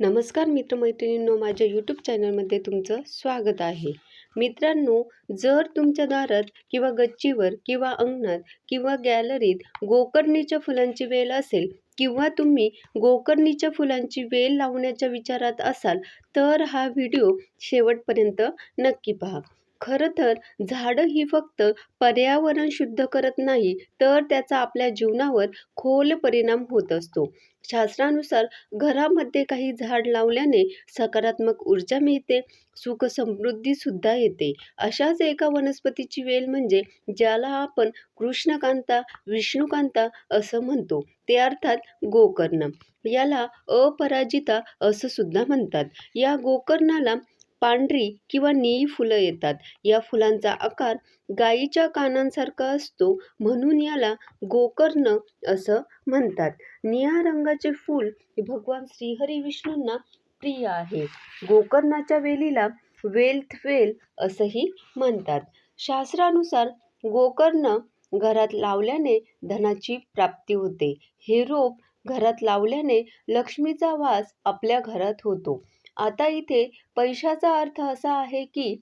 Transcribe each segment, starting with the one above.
नमस्कार मित्रमैत्रिणींनो, माझ्या यूट्यूब चॅनलमध्ये तुमचं स्वागत आहे. मित्रांनो, जर तुमच्या दारात किंवा गच्चीवर किंवा अंगणात किंवा गॅलरीत गोकर्णीच्या फुलांची वेल असेल किंवा तुम्ही गोकर्णीच्या फुलांची वेल लावण्याच्या विचारात असाल, तर हा व्हिडिओ शेवटपर्यंत नक्की पहा. खरं तर झाडं ही फक्त पर्यावरण शुद्ध करत नाही, तर त्याचा आपल्या जीवनावर खोल परिणाम होत असतो. शास्त्रानुसार घरामध्ये काही झाड लावल्याने सकारात्मक ऊर्जा मिळते, सुख समृद्धी सुद्धा येते. अशाच एका वनस्पतीची वेल म्हणजे ज्याला आपण कृष्णकांता, विष्णुकांता असं म्हणतो, ते अर्थात गोकर्ण. याला अपराजिता असं सुद्धा म्हणतात. या गोकर्णाला पांढरी किंवा निळी फुलं येतात. या फुलांचा आकार गायीच्या कानांसारखा असतो, म्हणून याला गोकर्ण असं म्हणतात. निळ्या रंगाचे फूल भगवान श्रीहरी विष्णूंना प्रिय आहे. गोकर्णाच्या वेलीला वेल्थ वेल असंही म्हणतात. शास्त्रानुसार गोकर्ण घरात लावल्याने धनाची प्राप्ती होते. हे रोप घरात लावल्याने लक्ष्मीचा वास आपल्या घरात होतो. आता इथे पैशाचा अर्थ असा आहे की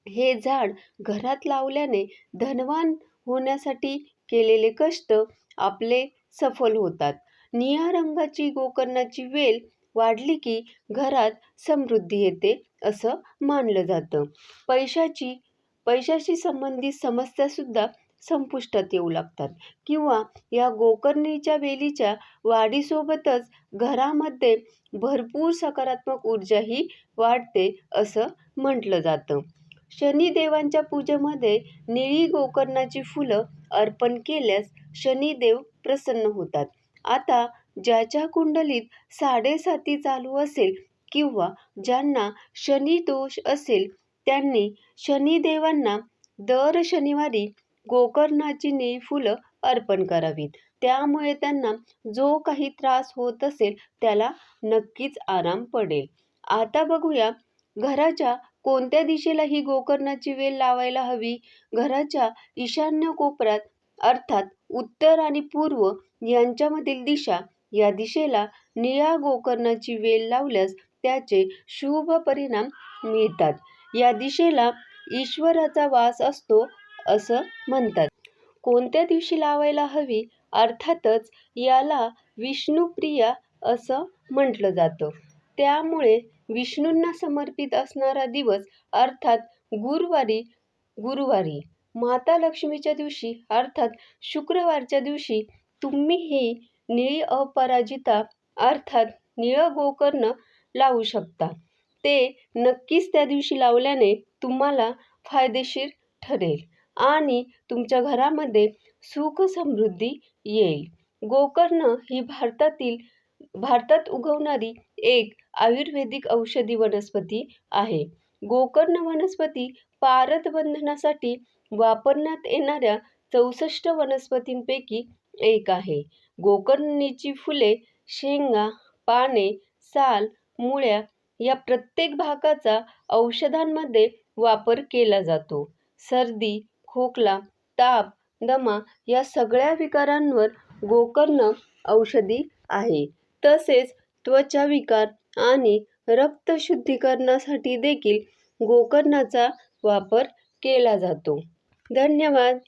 हे झाड घरात लावल्याने धनवान होण्यासाठी केलेले कष्ट आपले सफल होतात. निळ्या रंगाची गोकर्णाची वेल वाढली की घरात समृद्धी येते असं मानलं जातं. पैशाशी संबंधित समस्या सुद्धा संपुष्टात येऊ लागतात किंवा या गोकर्णीच्या वेलीच्या वाढीसोबतच घरामध्ये भरपूर सकारात्मक ऊर्जाही वाढते असं म्हटलं जातं. शनिदेवांच्या पूजेमध्ये निळी गोकर्णाची फुलं अर्पण केल्यास शनिदेव प्रसन्न होतात. आता ज्याच्या कुंडलीत 7.5 चालू असेल किंवा ज्यांना शनी दोष असेल, त्यांनी शनिदेवांना दर शनिवारी गोकर्णाची निळी फुलं अर्पण करावीत. त्यामुळे त्यांना जो काही त्रास होत असेल त्याला नक्कीच आराम पडेल. आता बघूया घराच्या कोणत्या दिशेला ही गोकर्णाची वेल लावायला हवी. घराच्या ईशान्य कोपऱ्यात अर्थात उत्तर आणि पूर्व यांच्यामधील दिशा, या दिशेला निळ्या गोकर्णाची वेल लावल्यास त्याचे शुभ परिणाम मिळतात. या दिशेला ईश्वराचा वास असतो असं म्हणतात. कोणत्या दिवशी लावायला हवी? अर्थातच याला विष्णुप्रिया असं म्हटलं जातं. त्यामुळे विष्णूंना समर्पित असणारा दिवस अर्थात गुरुवारी माता लक्ष्मीच्या दिवशी अर्थात शुक्रवारच्या दिवशी तुम्ही ही निळी अपराजिता अर्थात निळं गोकर्ण लावू शकता. ते नक्कीच त्या दिवशी लावल्याने तुम्हाला फायदेशीर ठरेल आणि तुमच्या घरामध्ये सुख समृद्धी येईल. गोकर्ण ही भारतात उगवणारी एक आयुर्वेदिक औषधी वनस्पती आहे. गोकर्ण वनस्पती पारदबंधनासाठी वापरण्यात येणाऱ्या 64 वनस्पतींपैकी एक आहे. गोकर्णीची फुले, शेंगा, पाने, साल, मुळ्या या प्रत्येक भागाचा औषधांमध्ये वापर केला जातो. सर्दी, खोकला, ताप, दमा या सगळ्या विकारांवर गोकर्ण औषधी आहे. तसेच त्वचा विकार आणि रक्त शुद्धीकरणासाठी देखील गोकर्णाचा वापर केला जातो. धन्यवाद.